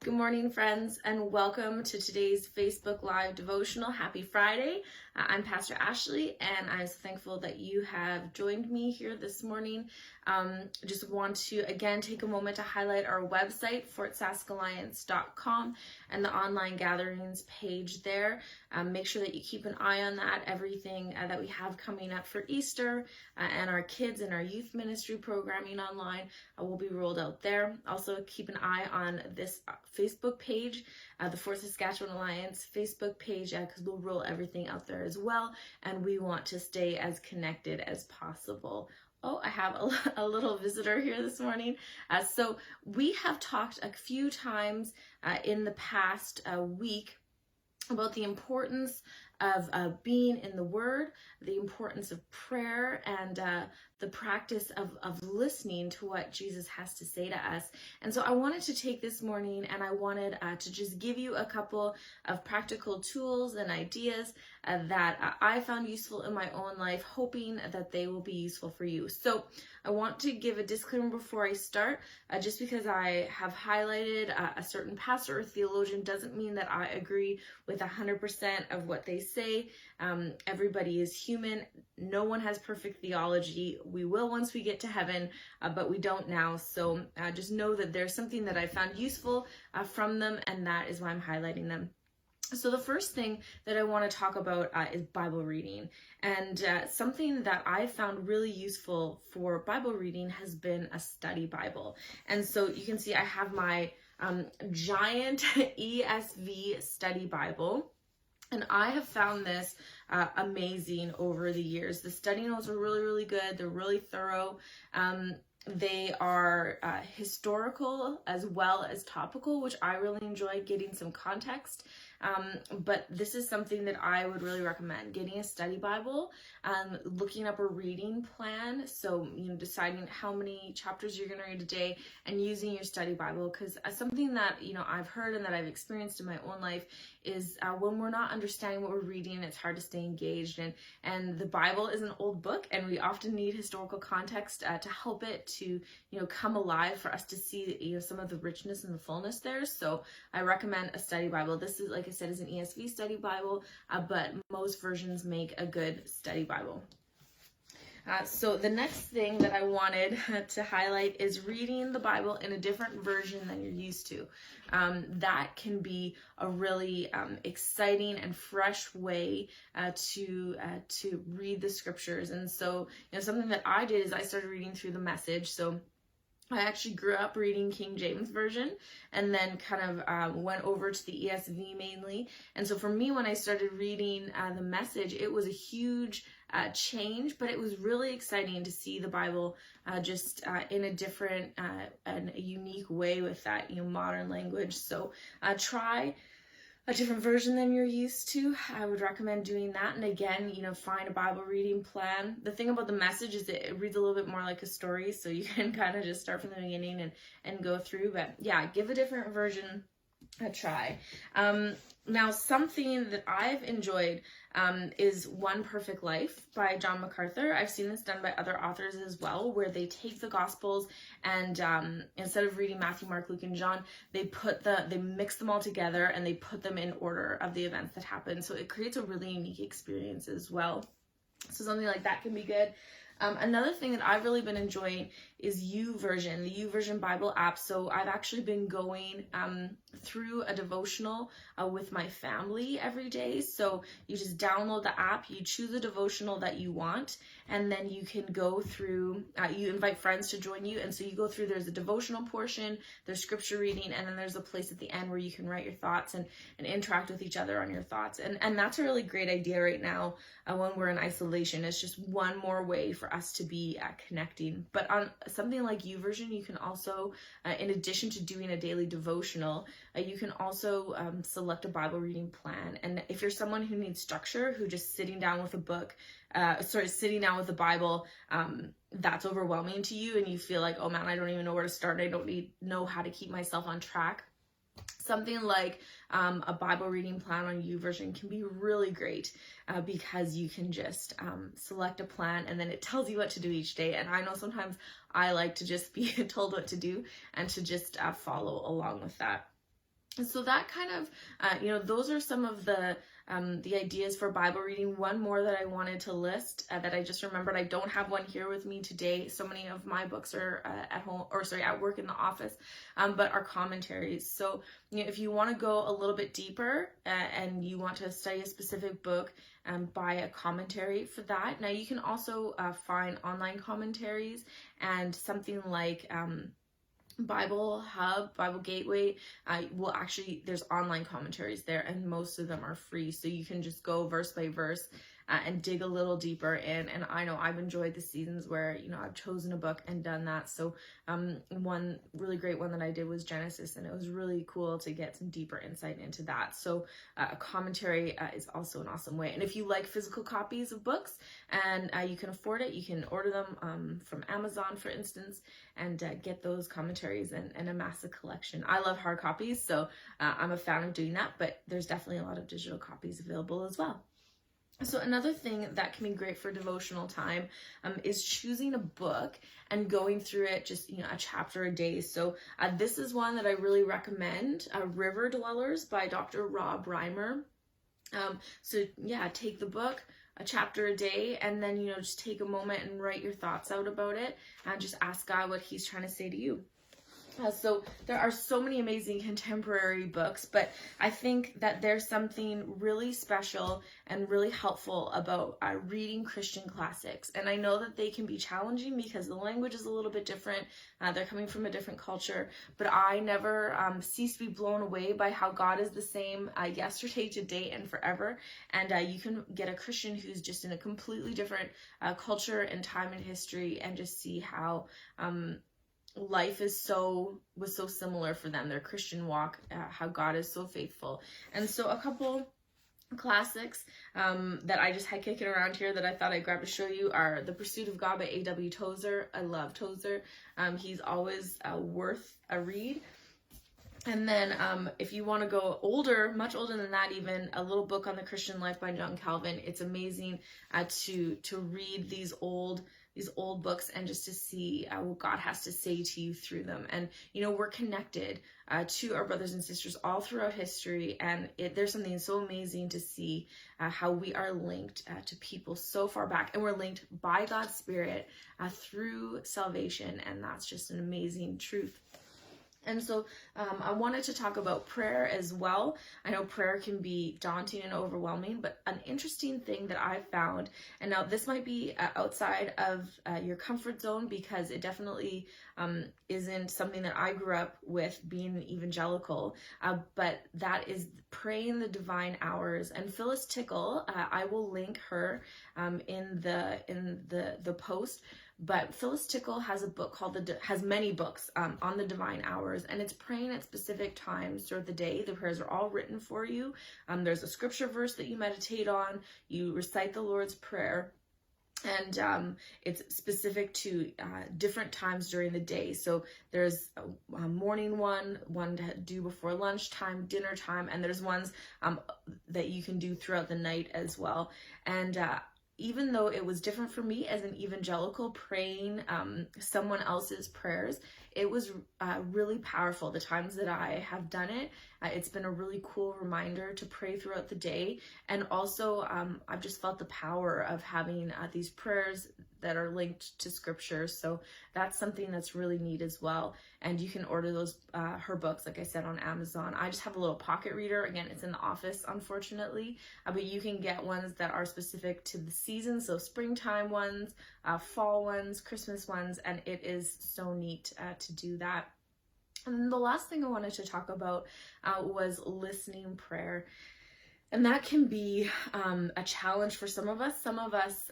Good morning, friends, and welcome to today's Facebook Live devotional. Happy Friday. I'm Pastor Ashley, and I'm so thankful that you have joined me here this morning. Just want to, again, take a moment to highlight our website, fortsaskalliance.com, and the online gatherings page there. Make sure that you keep an eye on that. Everything that we have coming up for Easter and our kids and our youth ministry programming online will be rolled out there. Also, keep an eye on this Facebook page, the Fort Saskatchewan Alliance Facebook page, because we'll roll everything out there as well, and we want to stay as connected as possible. Oh, I have a little visitor here this morning. So we have talked a few times in the past week about the importance of being in the Word, the importance of prayer, and the practice of listening to what Jesus has to say to us. And so I wanted to take this morning and I wanted to just give you a couple of practical tools and ideas that I found useful in my own life, hoping that they will be useful for you. So I want to give a disclaimer before I start. Just because I have highlighted a certain pastor or theologian doesn't mean that I agree with 100% of what they say. Everybody is human. No one has perfect theology. We will once we get to heaven, but we don't now. So just know that there's something that I found useful from them, and that is why I'm highlighting them. So the first thing that I want to talk about is Bible reading. And something that I found really useful for Bible reading has been a study Bible. And so you can see I have my giant ESV study Bible. And I have found this amazing over the years. The study notes are really, really good. They're really thorough. They are historical as well as topical, which I really enjoy, getting some context. But this is something that I would really recommend, getting a study Bible, looking up a reading plan. So, deciding how many chapters you're going to read a day and using your study Bible. Because something that, I've heard and that I've experienced in my own life is when we're not understanding what we're reading, it's hard to stay engaged. And the Bible is an old book, and we often need historical context to help it to, come alive, for us to see, some of the richness and the fullness there. So I recommend a study Bible. This is, like I said, is an ESV study Bible, but most versions make a good study Bible. So the next thing that I wanted to highlight is reading the Bible in a different version than you're used to. That can be a really exciting and fresh way to read the scriptures. And so, something that I did is I started reading through the Message. So I actually grew up reading King James Version and then kind of went over to the ESV mainly. And so for me, when I started reading the Message, it was a huge change, but it was really exciting to see the Bible just in a different and a unique way with that modern language. So try a different version than you're used to. I would recommend doing that. And again, find a Bible reading plan. The thing about the Message is it reads a little bit more like a story, so you can kind of just start from the beginning and go through. But yeah, give a different version a try. Now, something that I've enjoyed is One Perfect Life by John MacArthur. I've seen this done by other authors as well, where they take the Gospels and instead of reading Matthew, Mark, Luke, and John, they mix them all together and they put them in order of the events that happen. So it creates a really unique experience as well. So something like that can be good. Another thing that I've really been enjoying is YouVersion, the YouVersion Bible app. So I've actually been going through a devotional with my family every day. So you just download the app, you choose a devotional that you want, and then you can go through, you invite friends to join you. And so you go through, there's a devotional portion, there's scripture reading, and then there's a place at the end where you can write your thoughts and interact with each other on your thoughts. And that's a really great idea right now when we're in isolation. It's just one more way for us to be connecting. But on something like YouVersion, you can also, in addition to doing a daily devotional, you can also select a Bible reading plan. And if you're someone who needs structure, who just sitting down with a book, sitting down with the Bible, that's overwhelming to you, and you feel like, oh man, I don't even know where to start. I don't know how to keep myself on track. Something like a Bible reading plan on YouVersion can be really great because you can just select a plan and then it tells you what to do each day. And I know sometimes I like to just be told what to do and to just follow along with that. And so that kind of, those are some of the ideas for Bible reading. One more that I wanted to list that I just remembered. I don't have one here with me today. So many of my books are at work in the office, but are commentaries. So, if you want to go a little bit deeper and you want to study a specific book, buy a commentary for that. Now, you can also find online commentaries and something like Bible Hub, Bible Gateway, there's online commentaries there, and most of them are free. So you can just go verse by verse and dig a little deeper in. And I know I've enjoyed the seasons where, I've chosen a book and done that. So one really great one that I did was Genesis, and it was really cool to get some deeper insight into that. So a commentary is also an awesome way. And if you like physical copies of books and you can afford it, you can order them from Amazon, for instance, and get those commentaries and amass a collection. I love hard copies, so I'm a fan of doing that, but there's definitely a lot of digital copies available as well. So another thing that can be great for devotional time is choosing a book and going through it just, a chapter a day. So this is one that I really recommend, River Dwellers by Dr. Rob Reimer. Take the book, a chapter a day, and then, just take a moment and write your thoughts out about it and just ask God what he's trying to say to you. So there are so many amazing contemporary books, but I think that there's something really special and really helpful about reading Christian classics. And I know that they can be challenging because the language is a little bit different. They're coming from a different culture, but I never cease to be blown away by how God is the same yesterday, today, and forever. And you can get a Christian who's just in a completely different culture and time in history and just see how life was so similar for them, their Christian walk, how God is so faithful. And so a couple classics that I just had kicking around here that I thought I'd grab to show you are The Pursuit of God by A.W. Tozer. I love Tozer. He's always worth a read. And then if you want to go older, much older than that even, a little book on the Christian life by John Calvin. It's amazing to read these old books and just to see what God has to say to you through them. And, we're connected to our brothers and sisters all throughout history. And there's something so amazing to see how we are linked to people so far back. And we're linked by God's Spirit through salvation. And that's just an amazing truth. And so I wanted to talk about prayer as well. I know prayer can be daunting and overwhelming, but an interesting thing that I've found, and now this might be outside of your comfort zone because it definitely isn't something that I grew up with being an evangelical, but that is praying the divine hours. And Phyllis Tickle, I will link her in the post. But Phyllis Tickle has a book has many books on the divine hours, and it's praying at specific times throughout the day. The prayers are all written for you. There's a scripture verse that you meditate on. You recite the Lord's Prayer, and it's specific to different times during the day. So there's a morning one to do before lunchtime, dinner time, and there's ones that you can do throughout the night as well. And even though it was different for me as an evangelical praying someone else's prayers, it was really powerful. The times that I have done it, it's been a really cool reminder to pray throughout the day. And also, I've just felt the power of having these prayers that are linked to scripture. So that's something that's really neat as well. And you can order those her books, like I said, on Amazon. I just have a little pocket reader. Again, it's in the office, unfortunately, but you can get ones that are specific to the season. So springtime ones, fall ones, Christmas ones, and it is so neat to do that. And then the last thing I wanted to talk about was listening prayer. And that can be a challenge for some of us. Some of us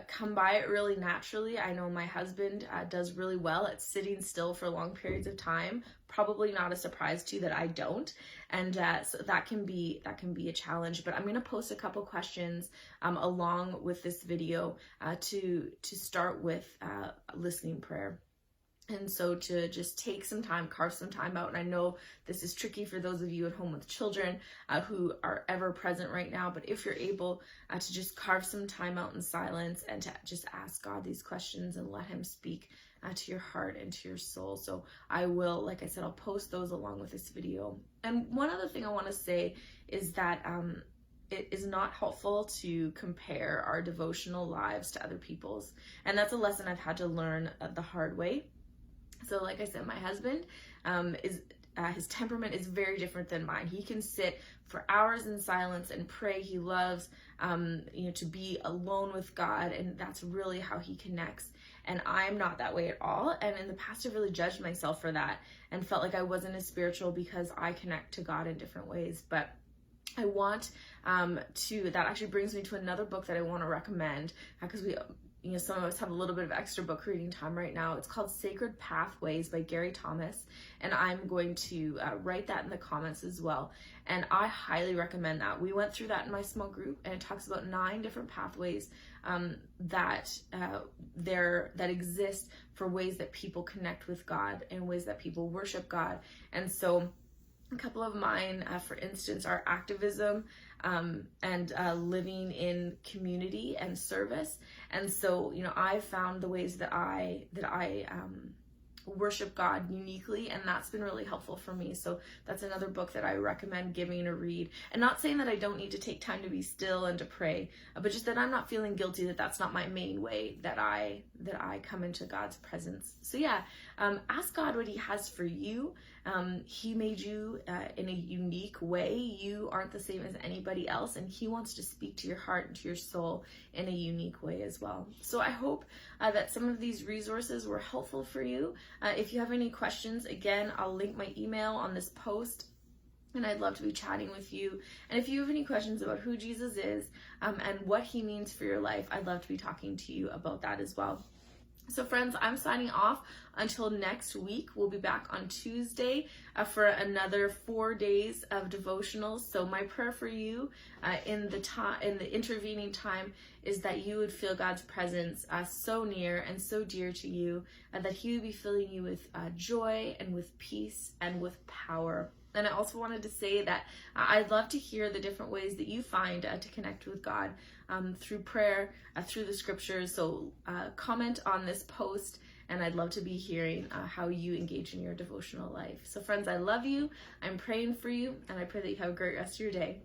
come by it really naturally. I know my husband does really well at sitting still for long periods of time. Probably not a surprise to you that I don't. And so that can be a challenge. But I'm going to post a couple questions along with this video to start with listening prayer. And so to just take some time, carve some time out. And I know this is tricky for those of you at home with children who are ever present right now. But if you're able to just carve some time out in silence and to just ask God these questions and let him speak to your heart and to your soul. So I will, like I said, I'll post those along with this video. And one other thing I want to say is that it is not helpful to compare our devotional lives to other people's. And that's a lesson I've had to learn the hard way. So like I said, my husband his temperament is very different than mine. He can sit for hours in silence and pray. He loves, to be alone with God, and that's really how he connects. And I'm not that way at all. And in the past, I really judged myself for that and felt like I wasn't as spiritual because I connect to God in different ways. But I want that actually brings me to another book that I want to recommend, because some of us have a little bit of extra book reading time right now. It's called Sacred Pathways by Gary Thomas, and I'm going to write that in the comments as well. And I highly recommend that. We went through that in my small group, and it talks about 9 different pathways that exist for ways that people connect with God and ways that people worship God. And so a couple of mine, for instance, are activism and living in community and service. And so, I've found the ways that I worship God uniquely, and that's been really helpful for me. So that's another book that I recommend giving a read. And not saying that I don't need to take time to be still and to pray, but just that I'm not feeling guilty that that's not my main way that I come into God's presence. So yeah, ask God what he has for you. He made you in a unique way. You aren't the same as anybody else, and he wants to speak to your heart and to your soul in a unique way as well. So I hope that some of these resources were helpful for you. If you have any questions, again, I'll link my email on this post, and I'd love to be chatting with you. And if you have any questions about who Jesus is and what he means for your life, I'd love to be talking to you about that as well. So friends, I'm signing off until next week. We'll be back on Tuesday for another 4 days of devotionals. So my prayer for you in the intervening time is that you would feel God's presence so near and so dear to you, that he would be filling you with joy and with peace and with power. And I also wanted to say that I'd love to hear the different ways that you find to connect with God through prayer, through the scriptures. So comment on this post, and I'd love to be hearing how you engage in your devotional life. So friends, I love you. I'm praying for you, and I pray that you have a great rest of your day.